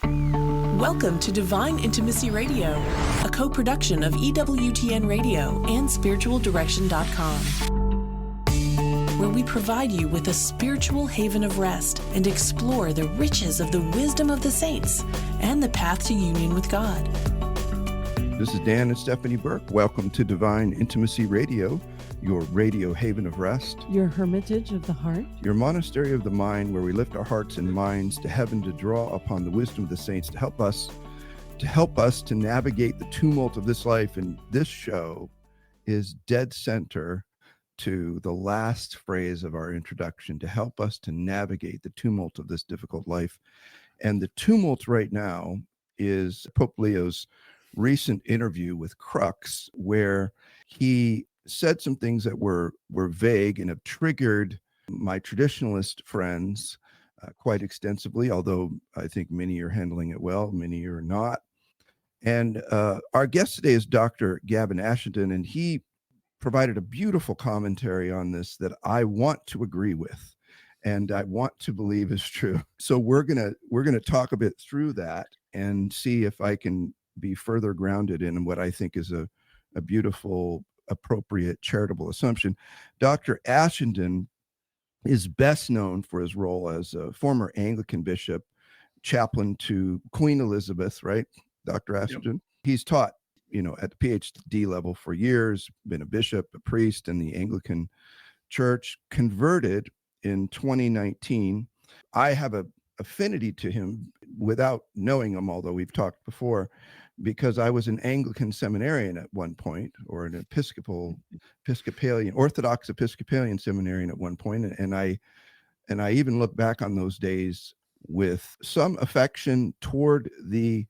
Welcome to Divine Intimacy Radio, a co-production of EWTN Radio and spiritualdirection.com, where we provide you with a spiritual haven of rest and explore the riches of the wisdom of the saints and the path to union with God. This is Dan and Stephanie Burke. Welcome to Divine Intimacy Radio, your radio haven of rest, your hermitage of the heart, your monastery of the mind, where we lift our hearts and minds to heaven to draw upon the wisdom of the saints to help us to navigate the tumult of this life. And this show is dead center to the last phrase of our introduction, to help us to navigate the tumult of this difficult life. And the tumult right now is Pope Leo's recent interview with Crux, where he said some things that were vague and have triggered my traditionalist friends quite extensively, although I think many are handling it well, many are not. And our guest today is Dr. Gavin Ashenden, and he provided a beautiful commentary on this that I want to agree with and I want to believe is true. So we're gonna talk a bit through that and see if I can be further grounded in what I think is a beautiful, appropriate, charitable assumption. Dr. Ashenden is best known for his role as a former Anglican bishop, chaplain to Queen Elizabeth, right? Dr. Ashenden. Yep. He's taught, at the PhD level for years, been a bishop, a priest in the Anglican Church, converted in 2019. I have a affinity to him without knowing him, although we've talked before, because I was an Anglican seminarian at one point, or an Episcopalian, Orthodox Episcopalian seminarian at one point, and I even look back on those days with some affection toward the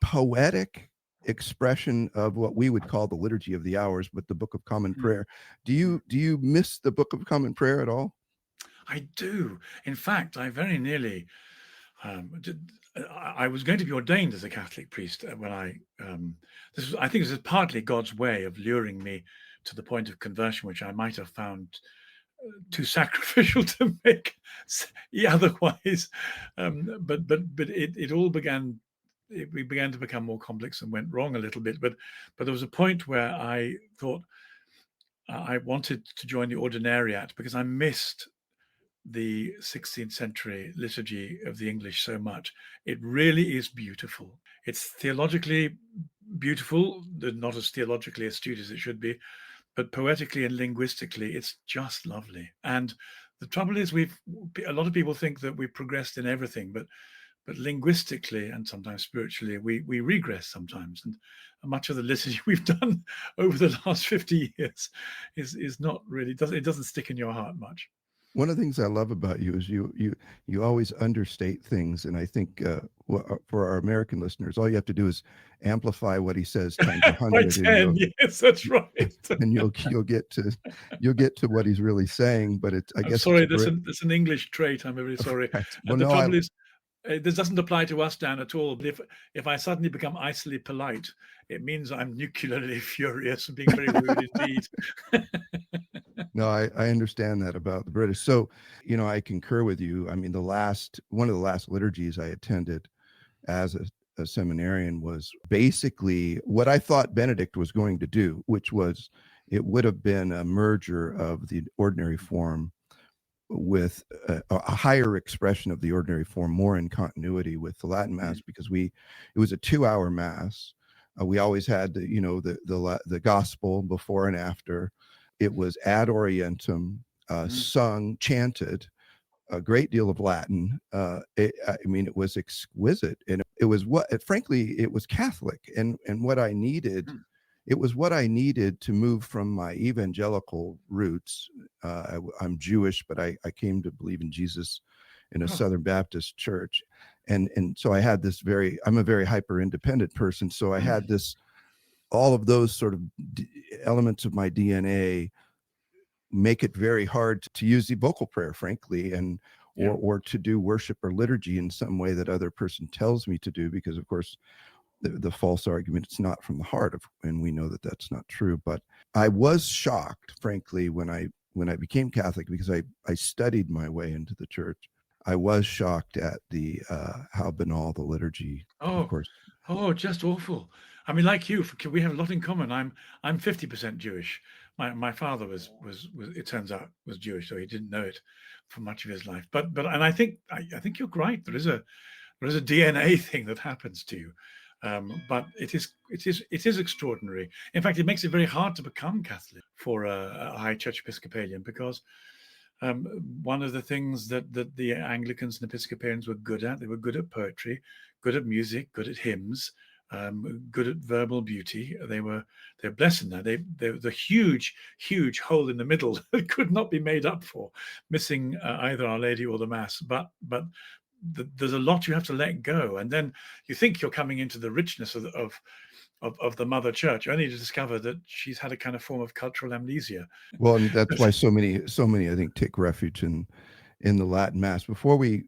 poetic expression of what we would call the Liturgy of the Hours, but the Book of Common Prayer. Do you miss the Book of Common Prayer at all? I do. In fact, I very nearly I was going to be ordained as a Catholic priest when I think this is partly God's way of luring me to the point of conversion, which I might have found too sacrificial to make otherwise. But it all began. We began to become more complex and went wrong a little bit. But there was a point where I thought I wanted to join the ordinariate because I missed the 16th century liturgy of the English so much. It really is beautiful. It's theologically beautiful, not as theologically astute as it should be, but poetically and linguistically, it's just lovely. And the trouble is, a lot of people think that we've progressed in everything, but linguistically and sometimes spiritually, we regress sometimes. And much of the liturgy we've done over the last 50 years is not really, it doesn't stick in your heart much. One of the things I love about you is you always understate things, and I think for our American listeners, all you have to do is amplify what he says times 100. By 10, yes, that's right. And you'll get to what he's really saying. But I guess sorry, that's an English trait. I'm very sorry. Right. And the trouble is, this doesn't apply to us, Dan, at all. But if I suddenly become icily polite, it means I'm nuclearly furious and being very rude indeed. No, I understand that about the British. So, I concur with you. I mean, one of the last liturgies I attended as a seminarian was basically what I thought Benedict was going to do, which was it would have been a merger of the ordinary form with a higher expression of the ordinary form, more in continuity with the Latin Mass, because it was a 2-hour Mass. We always had the gospel before and after. It was ad orientem, sung, chanted, a great deal of Latin. It was exquisite, and it was frankly, it was Catholic, and what I needed. It was what I needed to move from my evangelical roots. I'm Jewish, but I came to believe in Jesus in a Southern Baptist church, and so I had this I'm a very hyper independent person, so I had all of those sort of elements of my DNA make it very hard to use the vocal prayer, frankly, or to do worship or liturgy in some way that other person tells me to do, because of course the false argument, it's not from the heart and we know that that's not true. But I was shocked, frankly, when I became Catholic, because I studied my way into the church. I was shocked at the how banal the liturgy, of Oh, course. just awful. I mean, like you, we have a lot in common. I'm 50% Jewish. My father was it turns out was Jewish, so he didn't know it for much of his life. But and I think you're right. There is a DNA thing that happens to you. But it is extraordinary. In fact, it makes it very hard to become Catholic for a high church Episcopalian, because one of the things that the Anglicans and Episcopalians were good at, they were good at poetry, good at music, good at hymns, good at verbal beauty. They're blessed in that. There was a huge hole in the middle that could not be made up for, missing either Our Lady or the Mass. But there's a lot you have to let go, and then you think you're coming into the richness of the Mother Church, only to discover that she's had a kind of form of cultural amnesia. Well, and that's why so many I think take refuge in the Latin Mass. Before we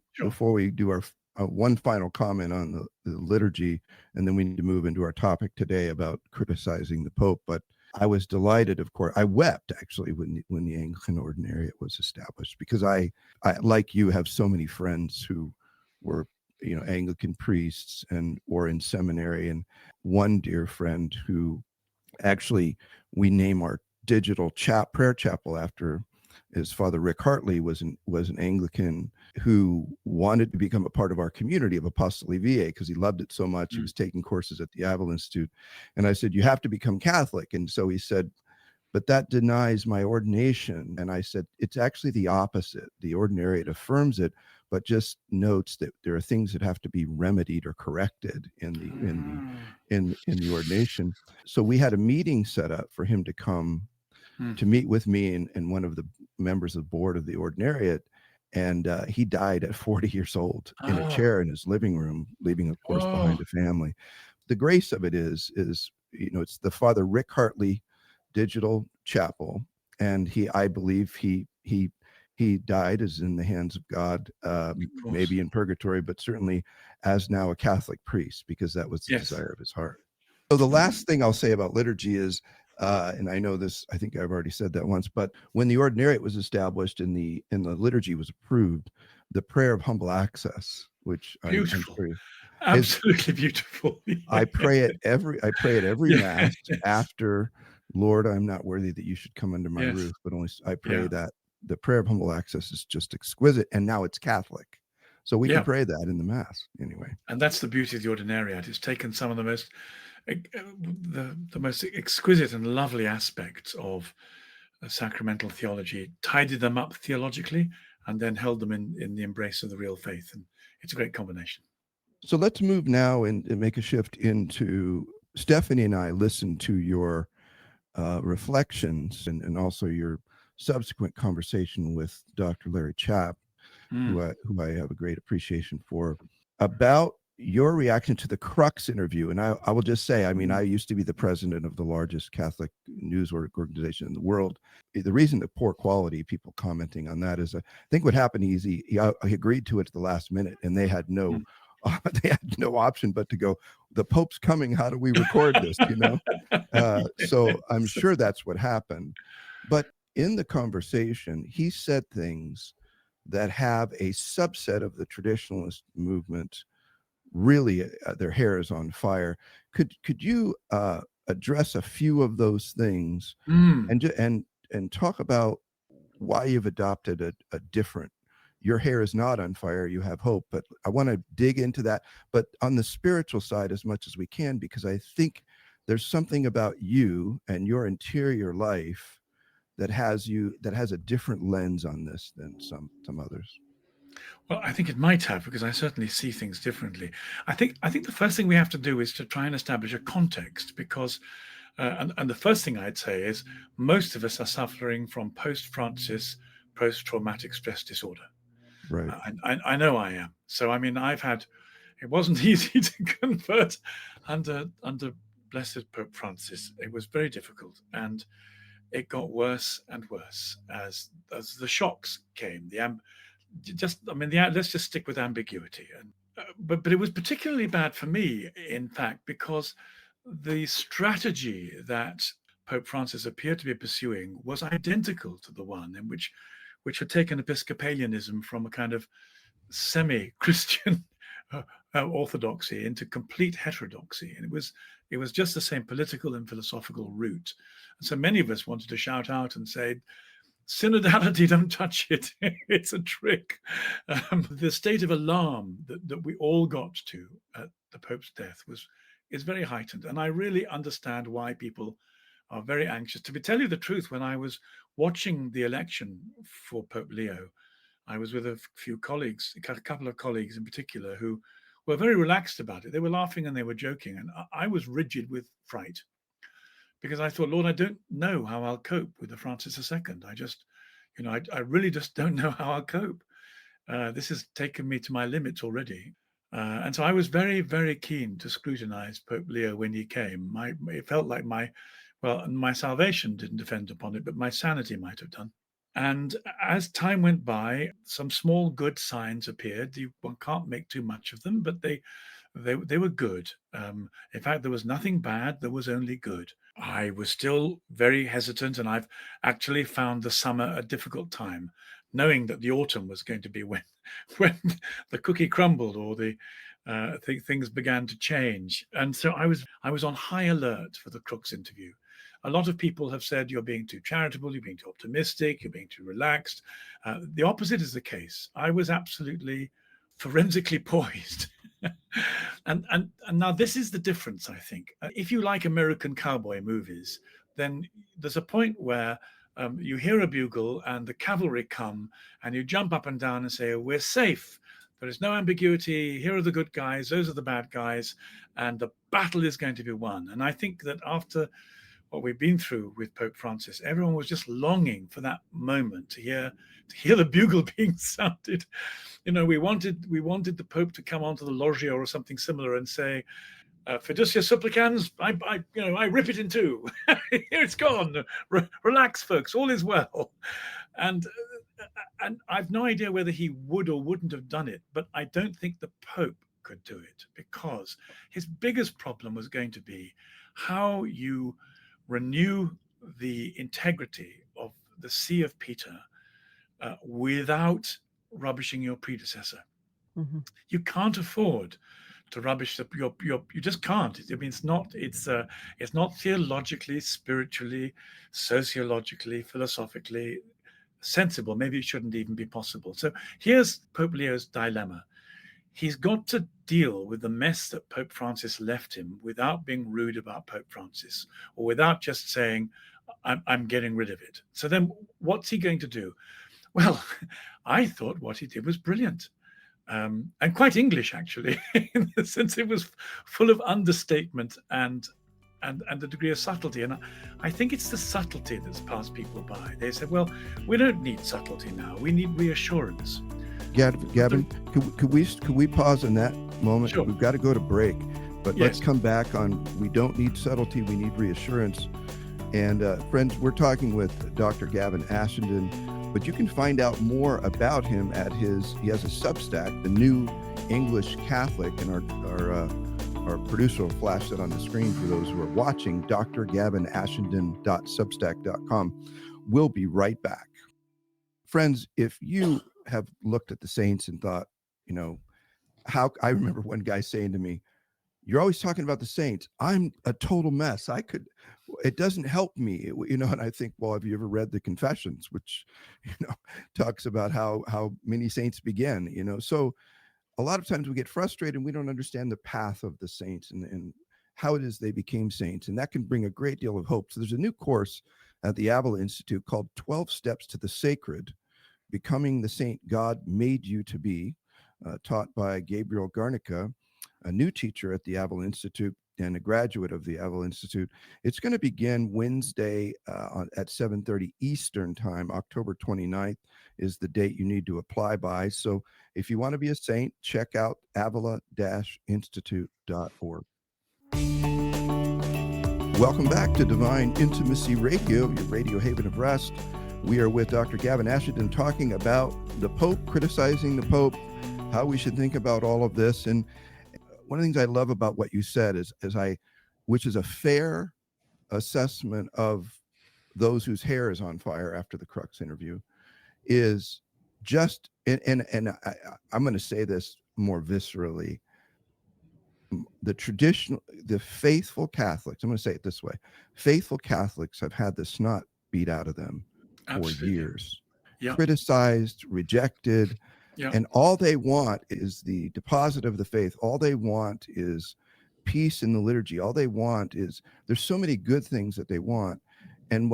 do our one final comment on the liturgy, and then we need to move into our topic today about criticizing the Pope. But I was delighted, of course. I wept actually when the Anglican Ordinariate was established, because I like you have so many friends who were Anglican priests or in seminary, and one dear friend who actually we name our digital prayer chapel after his father. Rick Hartley was an Anglican who wanted to become a part of our community of Apostoli Viae because he loved it so much. He was taking courses at the Avila Institute, and I said, you have to become Catholic. And so he said, but that denies my ordination. And I said, it's actually the opposite. The Ordinariate affirms it, but just notes that there are things that have to be remedied or corrected in the ordination. So we had a meeting set up for him to come to meet with me and one of the members of the board of the Ordinariate. And he died at 40 years old in a chair in his living room, leaving, of course, behind a family. The grace of it is it's the Father Rick Hartley digital chapel, and I believe he died as in the hands of God, maybe in purgatory, but certainly as now a Catholic priest, because that was the desire of his heart. So the last thing I'll say about liturgy is, and I know this, I think I've already said that once, but when the Ordinariate was established and the liturgy was approved, the prayer of humble access, which beautiful. I'm sure Absolutely beautiful. I pray at every Mass after, Lord, I'm not worthy that you should come under my roof, but only I pray that the prayer of humble access is just exquisite, and now it's Catholic, so we can pray that in the Mass anyway. And that's the beauty of the Ordinariate. It's taken some of the most exquisite and lovely aspects of sacramental theology, tidied them up theologically, and then held them in the embrace of the real faith. And it's a great combination. So let's move now and make a shift into Stephanie and I listened to your reflections and also your subsequent conversation with Dr. Larry Chapp, who I have a great appreciation for, about your reaction to the Crux interview. And I will just say, I mean, I used to be the president of the largest Catholic news organization in the world. The reason the poor quality, people commenting on that, is I think what happened is he agreed to it at the last minute, and they had no option but to go, the Pope's coming, how do we record this, so I'm sure that's what happened. But in the conversation, he said things that have a subset of the traditionalist movement really their hair is on fire. Could you address a few of those things and talk about why you've adopted a different, your hair is not on fire, you have hope, but I want to dig into that, but on the spiritual side as much as we can, because I think there's something about you and your interior life that has a different lens on this than some others. Well, I think it might have, because I certainly see things differently. I think the first thing we have to do is to try and establish a context, because and the first thing I'd say is most of us are suffering from post-Francis post-traumatic stress disorder. Right. I know I am. So I mean, it wasn't easy to convert under Blessed Pope Francis. It was very difficult, and it got worse and worse as the shocks came. Let's just stick with ambiguity. But it was particularly bad for me, in fact, because the strategy that Pope Francis appeared to be pursuing was identical to the one in which had taken Episcopalianism from a kind of semi-Christian orthodoxy into complete heterodoxy, and it was just the same political and philosophical route. And so many of us wanted to shout out and say, Synodality, don't touch it. It's a trick. The state of alarm that we all got to at the Pope's death is very heightened. And I really understand why people are very anxious. To tell you the truth, when I was watching the election for Pope Leo, I was with a few colleagues, a couple of colleagues in particular, who were very relaxed about it. They were laughing and they were joking. And I was rigid with fright, because I thought, Lord, I don't know how I'll cope with the Francis II. I just, I really just don't know how I'll cope. This has taken me to my limits already. And so I was very, very keen to scrutinize Pope Leo when he came. It felt like my salvation didn't depend upon it, but my sanity might have done. And as time went by, some small good signs appeared. One can't make too much of them, but they were good. In fact, there was nothing bad. There was only good. I was still very hesitant, and I've actually found the summer a difficult time, knowing that the autumn was going to be when the cookie crumbled or the things began to change. And so I was on high alert for the Crux interview. A lot of people have said you're being too charitable, you're being too optimistic, you're being too relaxed. The opposite is the case. I was absolutely forensically poised. And now this is the difference, I think. If you like American cowboy movies, then there's a point where you hear a bugle and the cavalry come and you jump up and down and say, we're safe. There is no ambiguity. Here are the good guys. Those are the bad guys. And the battle is going to be won. And I think that after what we've been through with Pope Francis, everyone was just longing for that moment to hear the bugle being sounded. We wanted the Pope to come onto the loggia or something similar and say, "Fiducia supplicans, I rip it in two. Here it's gone. Relax, folks. All is well." And I've no idea whether he would or wouldn't have done it, but I don't think the Pope could do it, because his biggest problem was going to be how you renew the integrity of the See of Peter without rubbishing your predecessor. Mm-hmm. You can't afford to rubbish you just can't. I mean, it's not theologically, spiritually, sociologically, philosophically sensible. Maybe it shouldn't even be possible. So here's Pope Leo's dilemma. He's got to deal with the mess that Pope Francis left him without being rude about Pope Francis, or without just saying, I'm getting rid of it. So then what's he going to do? Well, I thought what he did was brilliant. And quite English, actually, in the sense it was full of understatement and the degree of subtlety. And I think it's the subtlety that's passed people by. They said, well, we don't need subtlety now. We need reassurance. Gavin, could we pause on that moment? Sure. We've got to go to break, but yes. Let's come back on we don't need subtlety, we need reassurance. And friends, we're talking with Dr. Gavin Ashenden, but you can find out more about him at he has a Substack, the New English Catholic, and our producer will flash that on the screen for those who are watching, drgavinashenden.substack.com. We'll be right back. Friends, if you have looked at the saints and thought, how I remember one guy saying to me, "You're always talking about the saints. I'm a total mess. It doesn't help me." And I think, well, have you ever read the Confessions, which, talks about how many saints begin, so a lot of times we get frustrated and we don't understand the path of the saints and how it is they became saints. And that can bring a great deal of hope. So there's a new course at the Avila Institute called 12 Steps to the Sacred, Becoming the Saint God Made You to Be, taught by Gabriel Garnica, a new teacher at the Avila Institute and a graduate of the Avila Institute. It's going to begin Wednesday at 7:30 Eastern Time. October 29th is the date you need to apply by. So if you want to be a saint, check out avila-institute.org. Welcome back to Divine Intimacy Radio, your radio haven of rest. We are with Dr. Gavin Ashenden talking about the Pope, criticizing the Pope, how we should think about all of this. And one of the things I love about what you said which is a fair assessment of those whose hair is on fire after the Crux interview, is just I'm going to say this more viscerally. The faithful Catholics, I'm going to say it this way: faithful Catholics have had the snot beat out of them for Absolutely. years, Yeah. criticized, rejected, Yeah. and all they want is the deposit of the faith. All they want is peace in the liturgy. All they want is, there's so many good things that they want. And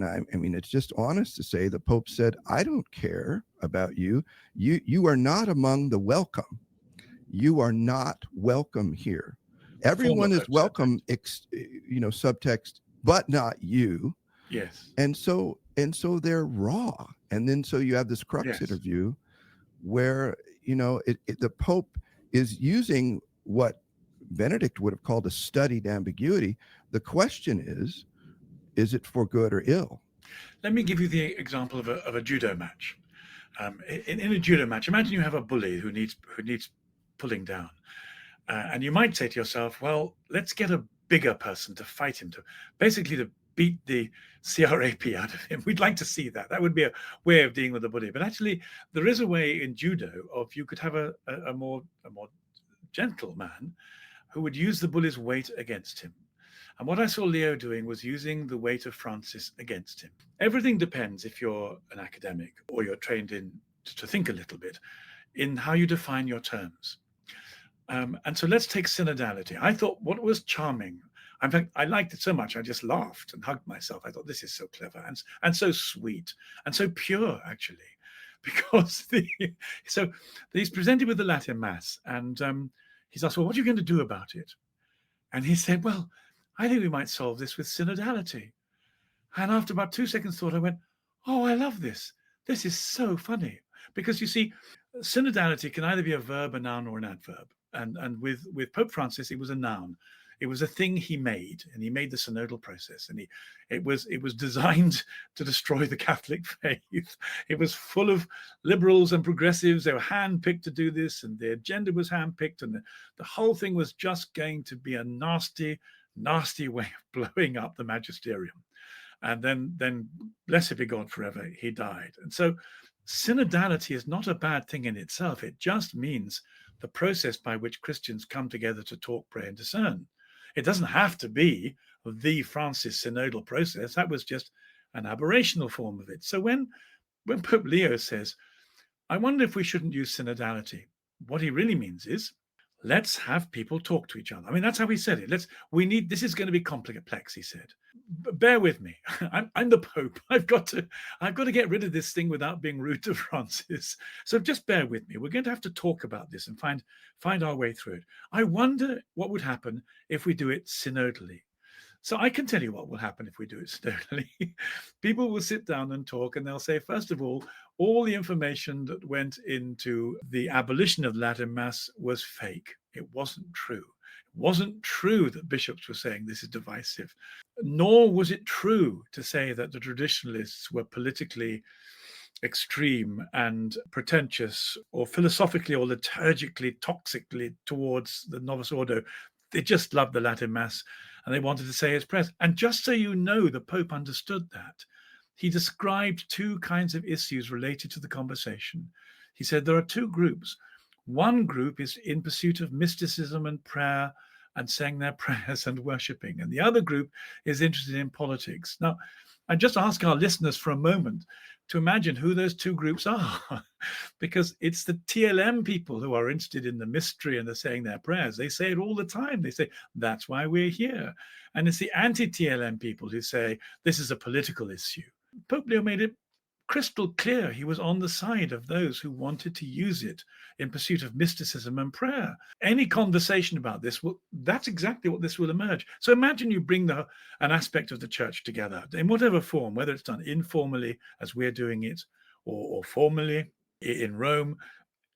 I mean, it's just honest to say the Pope said, I don't care about you. You are not among the welcome. You are not welcome here. Everyone is welcome, subtext, but not you. Yes. And so they're raw. And then so you have this Crux interview where, the Pope is using what Benedict would have called a studied ambiguity. The question is it for good or ill? Let me give you the example of a judo match. In a judo match, imagine you have a bully who needs pulling down. And you might say to yourself, well, let's get a bigger person to fight him, to beat the CRAP out of him. We'd like to see that. That would be a way of dealing with the bully. But actually, there is a way in judo of you could have a more gentle man who would use the bully's weight against him. And what I saw Leo doing was using the weight of Francis against him. Everything depends, if you're an academic or you're trained to think a little bit, in how you define your terms. And so let's take synodality. I thought what was charming, in fact, I liked it so much, I just laughed and hugged myself. I thought, this is so clever and so sweet and so pure, actually, because so he's presented with the Latin Mass, and he's asked, well, what are you going to do about it? And he said, well, I think we might solve this with synodality. And after about 2 seconds thought, I went, oh, I love this. This is so funny. Because you see, synodality can either be a verb, a noun, or an adverb. And with Pope Francis, it was a noun. It was a thing he made, and he made the synodal process. And it was designed to destroy the Catholic faith. It was full of liberals and progressives. They were handpicked to do this, and the agenda was handpicked, and the whole thing was just going to be a nasty, nasty way of blowing up the magisterium. And then blessed be God forever, he died. And so synodality is not a bad thing in itself. It just means the process by which Christians come together to talk, pray, and discern. It doesn't have to be the Francis synodal process. That was just an aberrational form of it. So when Pope Leo says, I wonder if we shouldn't use synodality, what he really means is, let's have people talk to each other. I mean, that's how he said it. This is going to be complex, he said. Bear with me. I'm the Pope. I've got to get rid of this thing without being rude to Francis. So just bear with me. We're going to have to talk about this and find our way through it. I wonder what would happen if we do it synodally. So I can tell you what will happen if we do it synodally. People will sit down and talk, and they'll say, first of all the information that went into the abolition of Latin Mass was fake. It wasn't true. It wasn't true that bishops were saying this is divisive, nor was it true to say that the traditionalists were politically extreme and pretentious, or philosophically or liturgically toxically towards the Novus Ordo. They just loved the Latin Mass and they wanted to say his prayers. And just so you know, the Pope understood that. He described two kinds of issues related to the conversation. He said there are two groups. One group is in pursuit of mysticism and prayer and saying their prayers and worshipping. And the other group is interested in politics. Now, I just ask our listeners for a moment to imagine who those two groups are, because it's the TLM people who are interested in the mystery and they're saying their prayers. They say it all the time. They say, that's why we're here. And it's the anti-TLM people who say, this is a political issue. Pope Leo made it crystal clear he was on the side of those who wanted to use it in pursuit of mysticism and prayer. Any conversation about this, that's exactly what this will emerge. So imagine you bring an aspect of the church together in whatever form, whether it's done informally as we're doing it, or formally in Rome,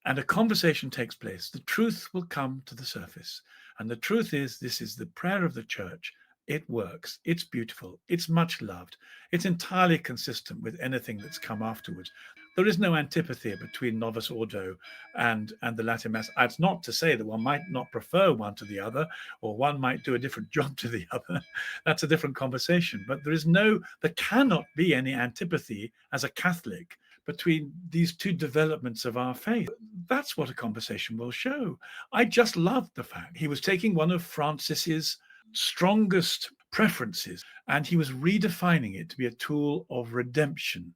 and a conversation takes place. The truth will come to the surface. And the truth is, this is the prayer of the church. It works. It's beautiful. It's much loved. It's entirely consistent with anything that's come afterwards. There is no antipathy between Novus Ordo and the Latin Mass. That's not to say that one might not prefer one to the other, or one might do a different job to the other. That's a different conversation. But there cannot be any antipathy as a Catholic between these two developments of our faith. That's what a conversation will show. I just loved the fact he was taking one of Francis's strongest preferences and he was redefining it to be a tool of redemption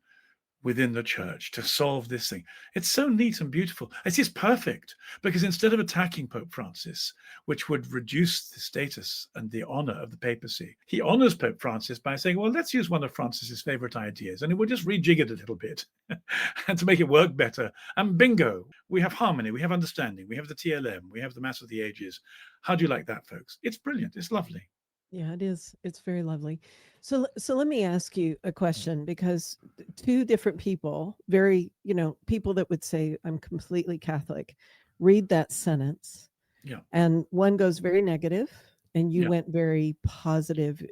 within the church to solve this thing. It's so neat and beautiful. It's just perfect, because instead of attacking Pope Francis, which would reduce the status and the honor of the papacy, he honors Pope Francis by saying, well, let's use one of Francis's favorite ideas and we'll just rejig it a little bit and to make it work better. And bingo, we have harmony, we have understanding, we have the TLM, we have the Mass of the Ages. How do you like that, folks? It's brilliant. It's lovely. Yeah, it is. It's very lovely. So let me ask you a question, because two different people, very, people that would say I'm completely Catholic, read that sentence. Yeah. And one goes very negative and you Yeah. went very positive.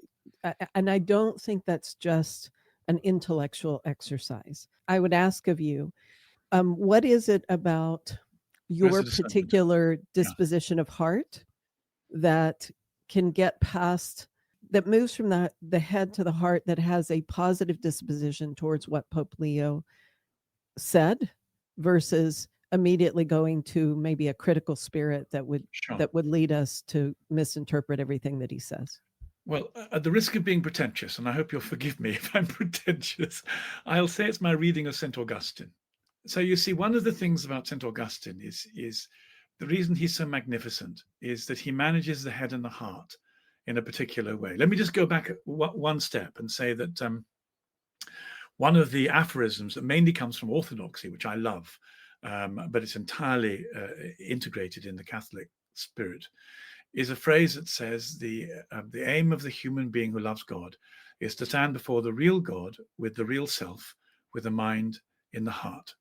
And I don't think that's just an intellectual exercise. I would ask of you, what is it about your particular disposition of heart that can get past, that moves from the head to the heart, that has a positive disposition towards what Pope Leo said, versus immediately going to maybe a critical spirit that would lead us to misinterpret everything that he says? Well, at the risk of being pretentious, and I hope you'll forgive me if I'm pretentious, I'll say it's my reading of St. Augustine. So you see, one of the things about St. Augustine is the reason he's so magnificent is that he manages the head and the heart in a particular way. Let me just go back one step and say that one of the aphorisms that mainly comes from Orthodoxy, which I love, but it's entirely integrated in the Catholic spirit, is a phrase that says the aim of the human being who loves God is to stand before the real God with the real self, with the mind in the heart.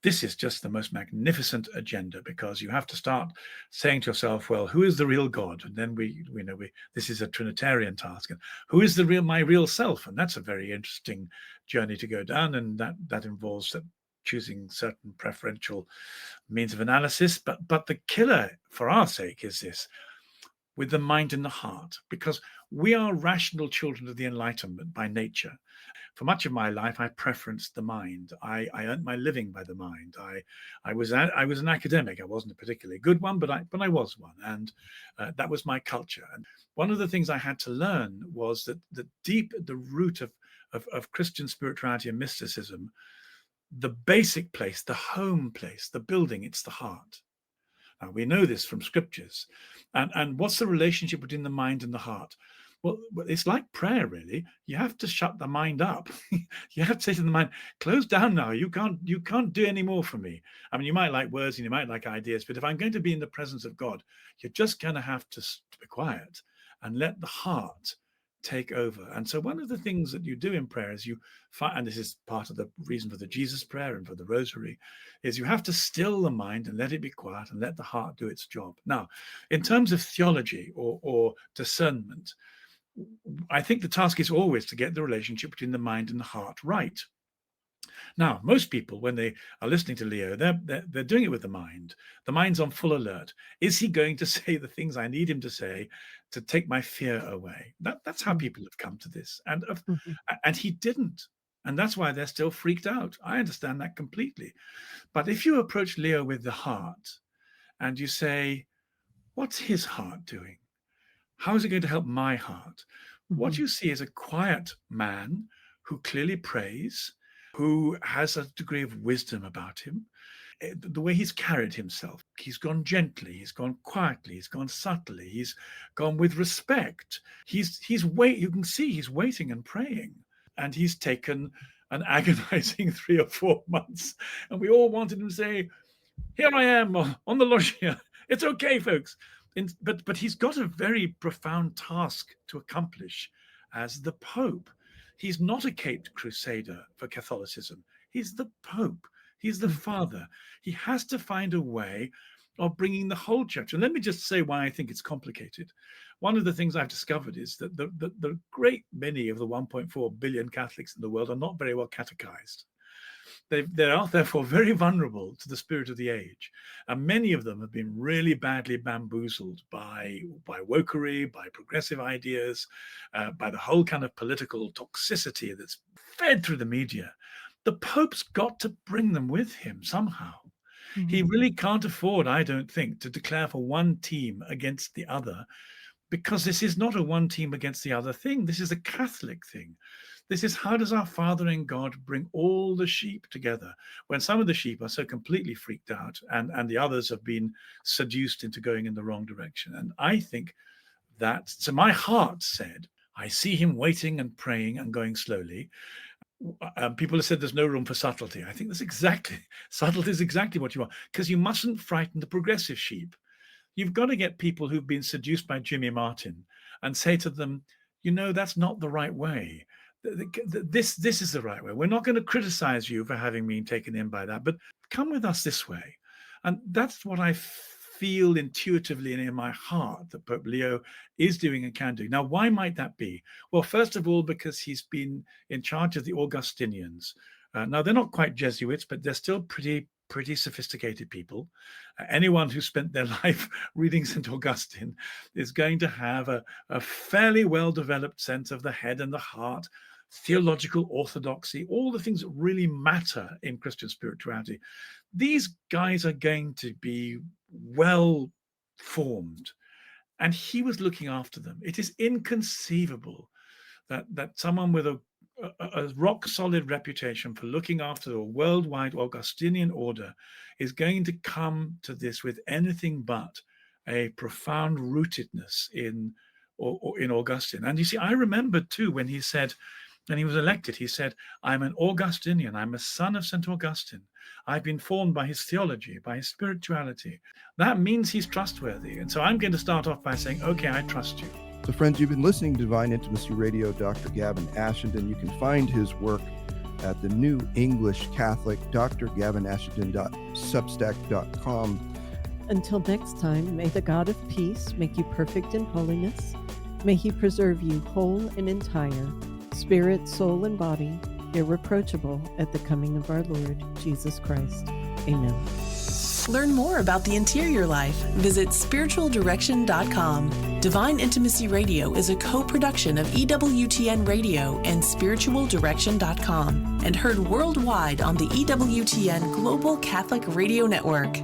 This is just the most magnificent agenda, because you have to start saying to yourself, well, who is the real God? And then we know this is a Trinitarian task. And who is my real self? And that's a very interesting journey to go down. And that involves choosing certain preferential means of analysis. But the killer for our sake is this: with the mind and the heart, because we are rational children of the Enlightenment by nature. For much of my life, I preferenced the mind. I earned my living by the mind. I was an academic. I wasn't a particularly good one, but I was one, and that was my culture. And one of the things I had to learn was that deep at the root of Christian spirituality and mysticism, the basic place, the home place, the building, it's the heart. Now, we know this from scriptures. And what's the relationship between the mind and the heart? Well, it's like prayer, really. You have to shut the mind up. You have to say to the mind, close down now. You can't do any more for me. I mean, you might like words and you might like ideas, but if I'm going to be in the presence of God, you're just going to have to be quiet and let the heart take over. And so one of the things that you do in prayer is you find, and this is part of the reason for the Jesus prayer and for the rosary, is you have to still the mind and let it be quiet and let the heart do its job. Now, in terms of theology or discernment, I think the task is always to get the relationship between the mind and the heart right. Now, most people, when they are listening to Leo, they're doing it with the mind. The mind's on full alert. Is he going to say the things I need him to say to take my fear away? That's how people have come to this. And he didn't. And that's why they're still freaked out. I understand that completely. But if you approach Leo with the heart and you say, what's his heart doing? How is it going to help my heart? What you see is a quiet man who clearly prays, who has a degree of wisdom about him. The way he's carried himself, he's gone gently, he's gone quietly, he's gone subtly, he's gone with respect. You can see he's waiting and praying, and he's taken an agonizing 3 or 4 months. And we all wanted him to say, here I am on the loggia. It's okay, folks. But he's got a very profound task to accomplish as the Pope. He's not a caped crusader for Catholicism. He's the Pope. He's the Father. He has to find a way of bringing the whole church. And let me just say why I think it's complicated. One of the things I've discovered is that the great many of the 1.4 billion Catholics in the world are not very well catechized. They are therefore very vulnerable to the spirit of the age. And many of them have been really badly bamboozled by wokery, by progressive ideas, by the whole kind of political toxicity that's fed through the media. the Pope's got to bring them with him somehow. Mhm. He really can't afford, I don't think, to declare for one team against the other, because this is not a one team against the other thing. This is a Catholic thing. This is, how does our Father in God bring all the sheep together when some of the sheep are so completely freaked out and the others have been seduced into going in the wrong direction? And I think that, so my heart said, I see him waiting and praying and going slowly. People have said there's no room for subtlety. I think subtlety is exactly what you want, because you mustn't frighten the progressive sheep. You've got to get people who've been seduced by Jimmy Martin and say to them, that's not the right way. This is the right way. We're not going to criticize you for having been taken in by that, but come with us this way. And that's what I feel intuitively and in my heart that Pope Leo is doing and can do. Now, why might that be? Well, first of all, because he's been in charge of the Augustinians. Now, they're not quite Jesuits, but they're still pretty sophisticated people. Anyone who spent their life reading St. Augustine is going to have a fairly well-developed sense of the head and the heart, theological orthodoxy, all the things that really matter in Christian spirituality. These guys are going to be well formed, and he was looking after them. It is inconceivable that someone with a rock solid reputation for looking after the worldwide Augustinian order is going to come to this with anything but a profound rootedness in Augustine. And you see, I remember too when he said, when he was elected, he said, I'm an Augustinian, I'm a son of St. Augustine. I've been formed by his theology, by his spirituality. That means he's trustworthy. And so I'm going to start off by saying, okay, I trust you. So friends, you've been listening to Divine Intimacy Radio, Dr. Gavin Ashenden. You can find his work at the New English Catholic, drgavinashenden.substack.com. Until next time, may the God of peace make you perfect in holiness. May he preserve you whole and entire, spirit, soul, and body, irreproachable at the coming of our Lord Jesus Christ. Amen. Learn more about the interior life. Visit spiritualdirection.com. Divine Intimacy Radio is a co-production of EWTN Radio and spiritualdirection.com and heard worldwide on the EWTN Global Catholic Radio Network.